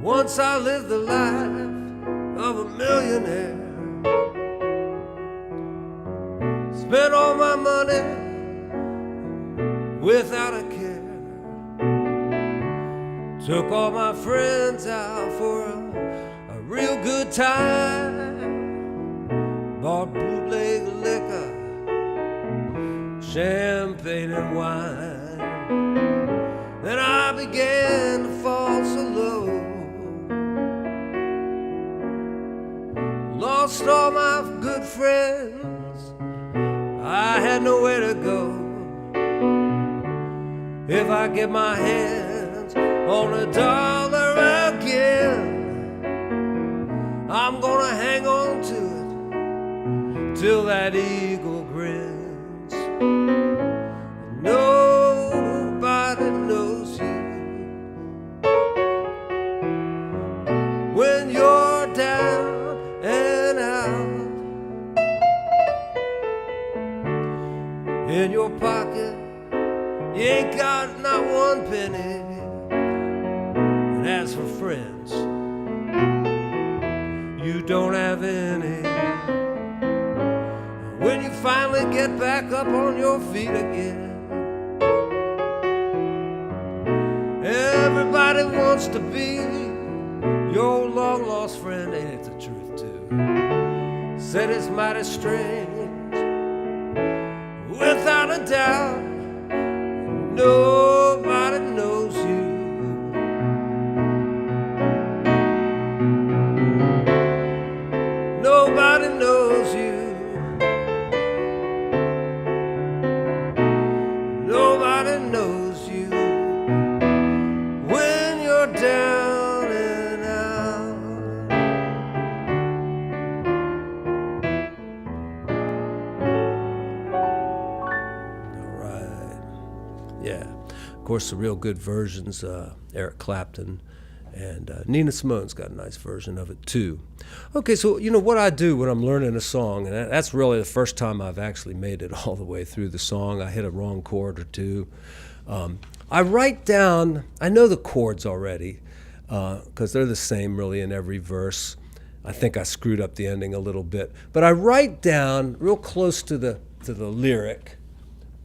Once I lived the life of a millionaire. Spent all my money without a care. Took all my friends out for a real good time. Bought bootleg liquor, champagne and wine. Then I began to fall so low. Lost all my good friends, I had nowhere to go. If I get my hands on $1 again, I'm gonna hang on to it till that eagle grins. Nobody knows you when you're down and out. In your pocket, you ain't got not one penny. And as for friends, you don't have any. When you finally get back up on your feet again, everybody wants to be your long lost friend. Ain't it the truth too? Said it's mighty strange. Without a doubt, nobody knows you. Nobody knows you. Nobody knows you when you're down and out. All right. Yeah. Of course, the real good versions, Eric Clapton and Nina Simone's got a nice version of it too. Okay, so you know what I do when I'm learning a song, and that's really the first time I've actually made it all the way through the song. I hit a wrong chord or two. I write down, I know the chords already, because they're the same really in every verse. I think I screwed up the ending a little bit, but I write down real close to the lyric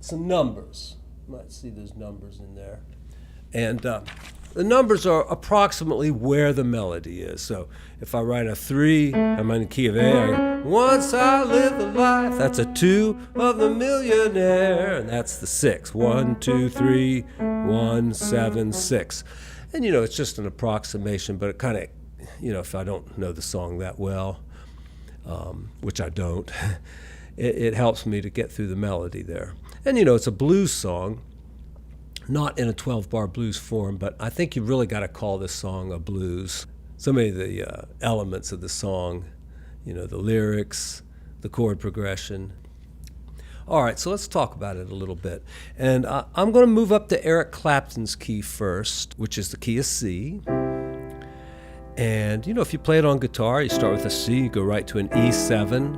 some numbers. You might see those numbers in there. And the numbers are approximately where the melody is. So if I write a 3, I'm in the key of A. Once I live the life, that's a 2 of the millionaire, and that's the 6. 1, 2, 3, 1, 7, 6. And you know, it's just an approximation, but it kind of, you know, if I don't know the song that well, which I don't, it helps me to get through the melody there. And you know, it's a blues song, not in a 12-bar blues form, but I think you really got to call this song a blues. So many of the elements of the song, you know, the lyrics, the chord progression. All right, so let's talk about it a little bit. And I'm going to move up to Eric Clapton's key first, which is the key of C. And, you know, if you play it on guitar, you start with a C, you go right to an E7.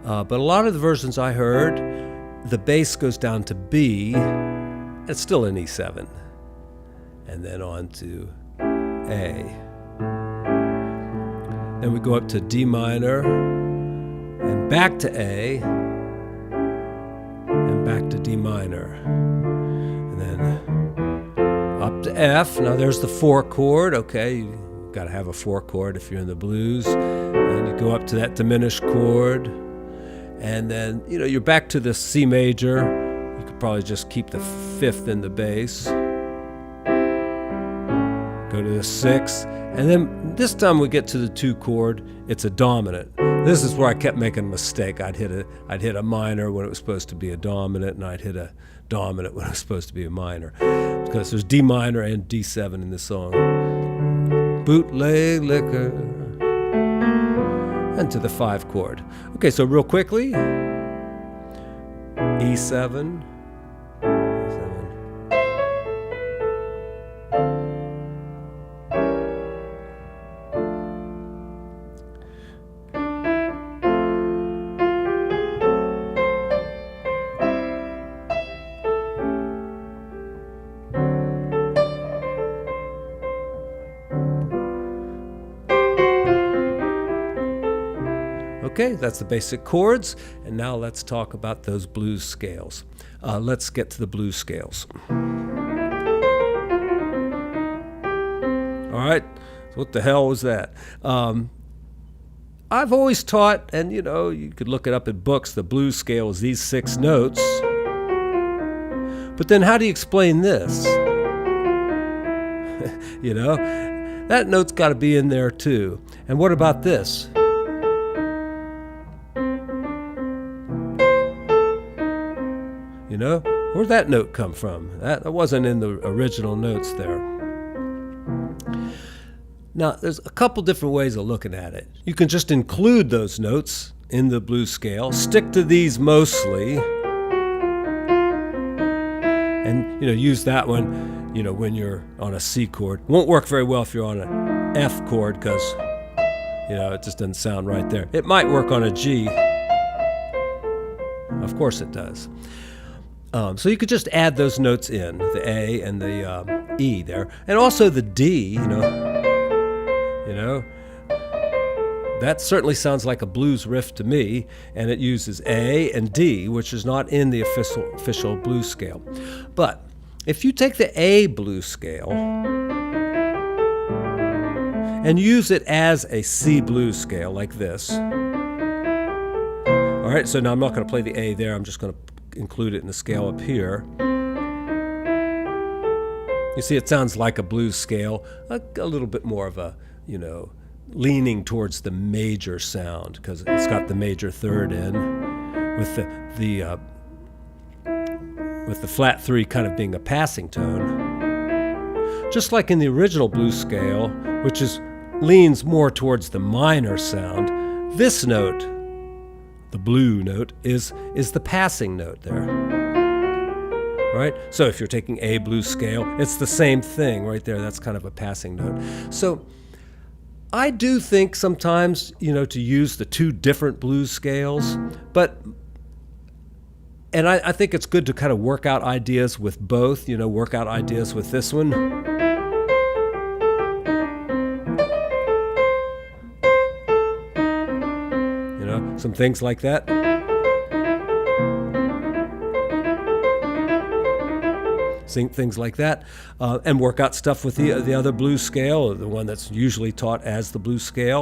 But a lot of the versions I heard, the bass goes down to B. It's still an E7, and then on to A. Then we go up to D minor, and back to A, and back to D minor. And then up to F. Now there's the 4 chord, okay, you gotta have a 4 chord if you're in the blues. And you go up to that diminished chord, and then, you know, you're back to the C major. You could probably just keep the 5th in the bass. Go to the 6th. And then this time we get to the 2 chord. It's a dominant. This is where I kept making a mistake. I'd hit a minor when it was supposed to be a dominant, and I'd hit a dominant when it was supposed to be a minor. Because there's D minor and D7 in this song. Bootleg liquor. And to the 5 chord. Okay, so real quickly. E7, Okay, that's the basic chords, and now let's talk about those blues scales. Let's get to the blues scales. All right, so what the hell was that? I've always taught, and you could look it up in books, the blues scale is these 6 notes. But then how do you explain this? That note's got to be in there too. And what about this? Where'd that note come from? That wasn't in the original notes there. Now, there's a couple different ways of looking at it. You can just include those notes in the blues scale, stick to these mostly, and use that one when you're on a C chord. Won't work very well if you're on an F chord because it just doesn't sound right there. It might work on a G. Of course it does. So you could just add those notes in, the A and the E there, and also the D. That certainly sounds like a blues riff to me, and it uses A and D, which is not in the official blues scale. But if you take the A blues scale and use it as a C blues scale like this, all right, so now I'm not going to play the A there, I'm just going to include it in the scale up here. You see, it sounds like a blues scale, a little bit more of a, leaning towards the major sound because it's got the major third in, with the flat 3 kind of being a passing tone. Just like in the original blues scale, which leans more towards the minor sound, this note, the blue note, is the passing note there. Right? So if you're taking A blues scale, it's the same thing right there. That's kind of a passing note. So I do think sometimes, to use the 2 different blues scales, and I think it's good to kind of work out ideas with both, work out ideas with this one. Some things like that. Things like that, and work out stuff with the other blues scale, the one that's usually taught as the blues scale.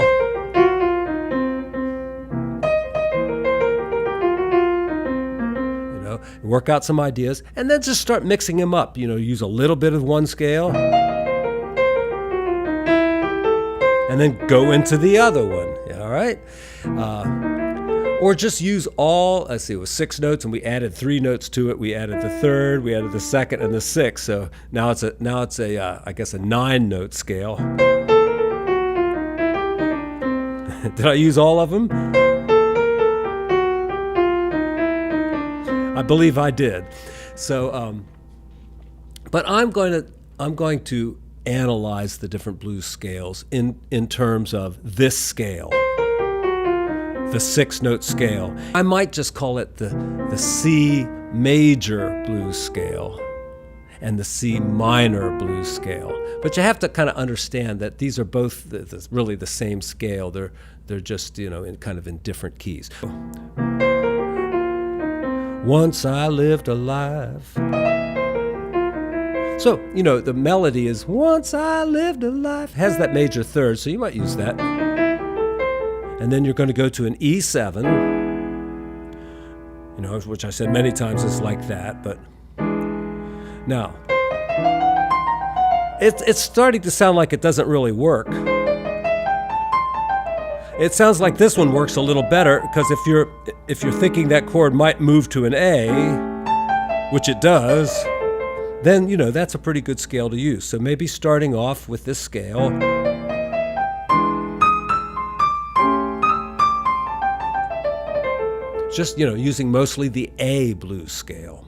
Work out some ideas, and then just start mixing them up. Use a little bit of one scale, and then go into the other one. All right. Or just use all, let's see, it was 6 notes, and we added 3 notes to it. We added the third, we added the second, and the sixth. So now it's a I guess a 9-note scale. Did I use all of them? I believe I did. So, but I'm going to analyze the different blues scales in terms of this scale. The 6-note scale. I might just call it the C major blues scale and the C minor blues scale. But you have to kind of understand that these are both really the same scale. They're just in different keys. Once I lived a life. So the melody is once I lived a life. Has that major third, so you might use that. And then you're going to go to an E7, which I said many times is like that, but now it's starting to sound like it doesn't really work. It sounds like this one works a little better because if you're thinking that chord might move to an A, which it does, then that's a pretty good scale to use. So maybe starting off with this scale. Just, using mostly the A blues scale.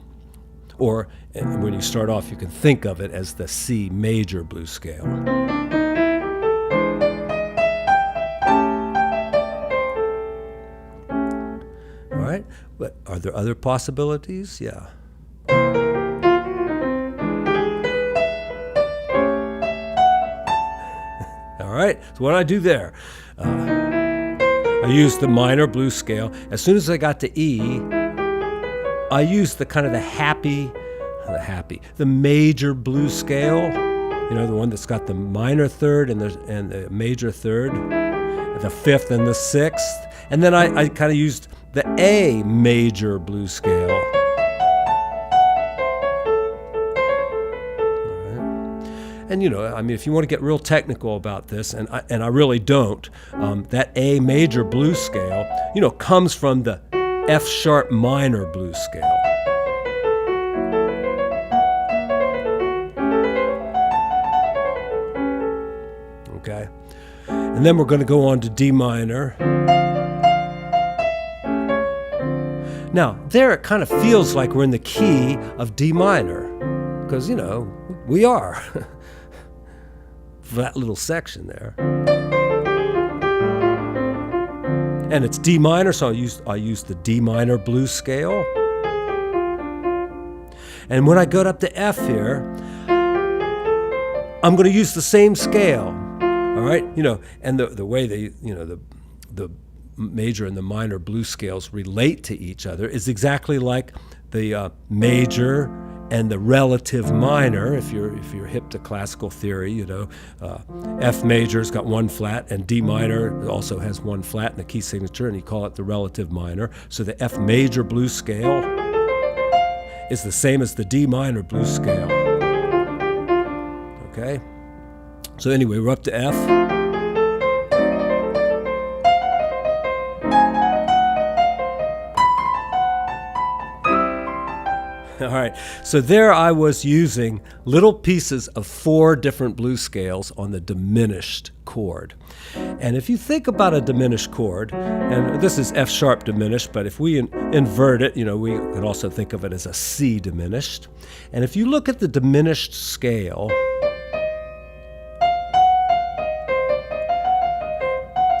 Or when you start off, you can think of it as the C major blues scale. All right, but are there other possibilities? Yeah. All right, so what do I do there? I I used the minor blues scale. As soon as I got to E, I used the kind of the major blues scale, the one that's got the minor third and the major third, the fifth and the sixth. And then I kind of used the A major blues scale. And if you want to get real technical about this, and I really don't, that A major blues scale, comes from the F sharp minor blues scale. Okay, and then we're going to go on to D minor. Now, there it kind of feels like we're in the key of D minor, because we are. For that little section there. And it's D minor, so I used the D minor blues scale. And when I got up to F here, I'm going to use the same scale. All right? And the way the major and the minor blues scales relate to each other is exactly like the major and the relative minor. If you're hip to classical theory, F major's got one flat, and D minor also has one flat in the key signature, and you call it the relative minor. So the F major blues scale is the same as the D minor blues scale. Okay? So anyway, we're up to F. All right, so there I was using little pieces of 4 different blues scales on the diminished chord. And if you think about a diminished chord, and this is F sharp diminished, but if we invert it, we could also think of it as a C diminished. And if you look at the diminished scale,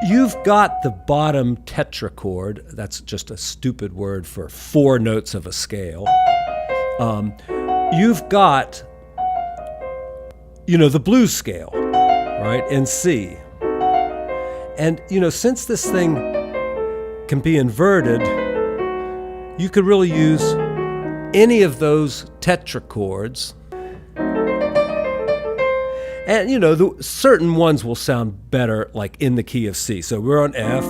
you've got the bottom tetrachord. That's just a stupid word for 4 notes of a scale. You've got, the blues scale, right, in C. And, since this thing can be inverted, you could really use any of those tetrachords. And, certain ones will sound better, like in the key of C. So we're on F.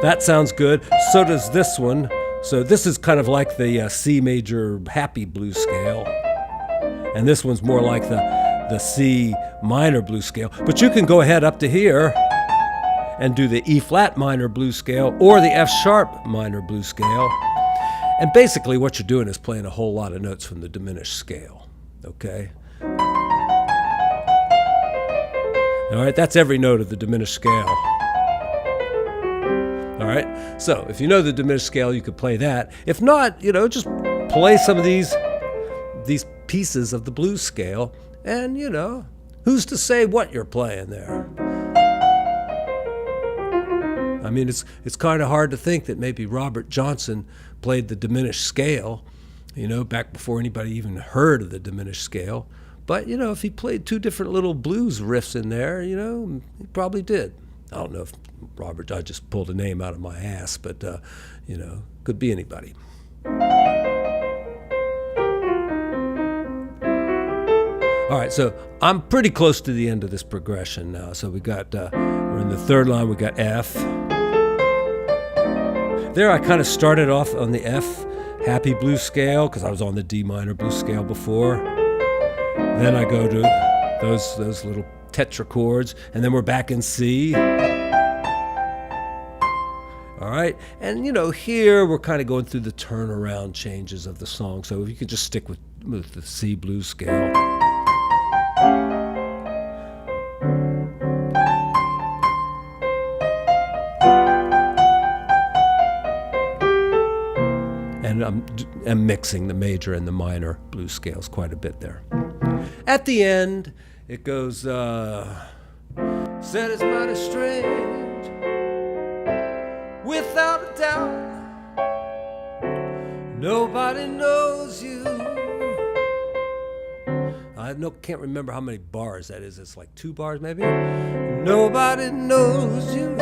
That sounds good. So does this one. So this is kind of like the C major happy blues scale. And this one's more like the C minor blues scale. But you can go ahead up to here and do the E flat minor blues scale or the F sharp minor blues scale. And basically what you're doing is playing a whole lot of notes from the diminished scale. Okay? All right, that's every note of the diminished scale. All right, so if you know the diminished scale, you could play that. If not, just play some of these pieces of the blues scale, and who's to say what you're playing there? I mean, it's kind of hard to think that maybe Robert Johnson played the diminished scale, back before anybody even heard of the diminished scale. But if he played 2 different little blues riffs in there, he probably did. I don't know if Robert, I just pulled a name out of my ass, but, could be anybody. All right, so I'm pretty close to the end of this progression now. So we got, we're in the 3rd line, we got F. There I kind of started off on the F happy blues scale, because I was on the D minor blues scale before. Then I go to those little tetrachords, and then we're back in C. All right, and here we're kind of going through the turnaround changes of the song. So if you could just stick with the C blues scale. And I'm mixing the major and the minor blues scales quite a bit there. At the end, it goes, said it's mighty strange, without a doubt, nobody knows you. can't remember how many bars that is. It's like 2 bars maybe. Nobody knows you.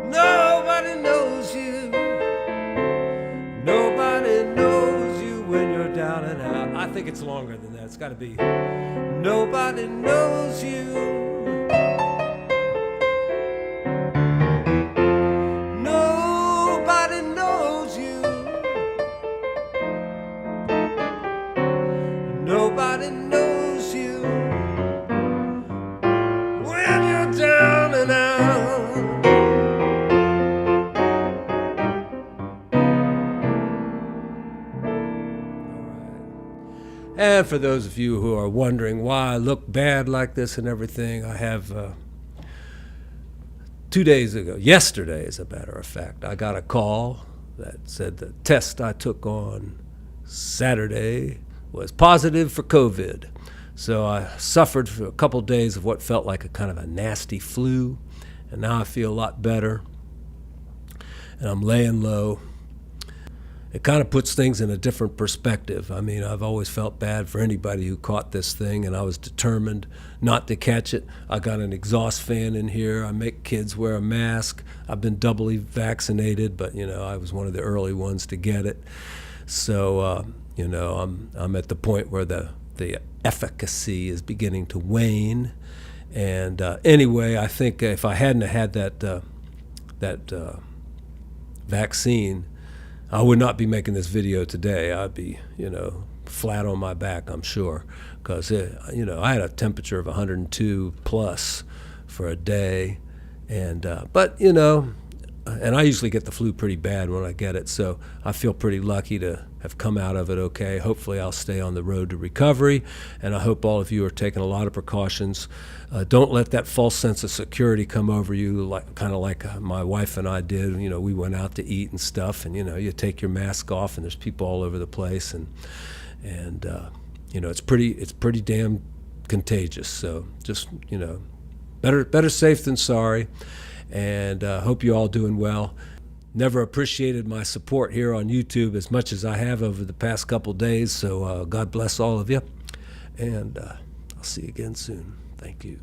Nobody knows you. Nobody knows you when you're down and out. I think it's longer than that. It's got to be. Nobody knows you. Nobody knows you. Nobody knows you when you're down and out. And for those of you who are wondering why I look bad like this and everything, I have 2 days ago, yesterday as a matter of fact, I got a call that said the test I took on Saturday was positive for COVID. So I suffered for a couple days of what felt like a kind of a nasty flu, and now I feel a lot better, and I'm laying low. It kind of puts things in a different perspective. I mean, I've always felt bad for anybody who caught this thing, and I was determined not to catch it. I got an exhaust fan in here. I make kids wear a mask. I've been doubly vaccinated, but, I was one of the early ones to get it. So, I'm at the point where the efficacy is beginning to wane. And anyway, I think if I hadn't had that vaccine, I would not be making this video today. I'd be, flat on my back, I'm sure, because, I had a temperature of 102 plus for a day. But, and I usually get the flu pretty bad when I get it, so I feel pretty lucky to have come out of it okay. Hopefully I'll stay on the road to recovery, and I hope all of you are taking a lot of precautions. Don't let that false sense of security come over you, kind of like my wife and I did. We went out to eat and stuff, and you take your mask off, and there's people all over the place, and it's pretty damn contagious. So just better safe than sorry. And hope you're all doing well. Never appreciated my support here on YouTube as much as I have over the past couple days, so God bless all of you, and I'll see you again soon. Thank you.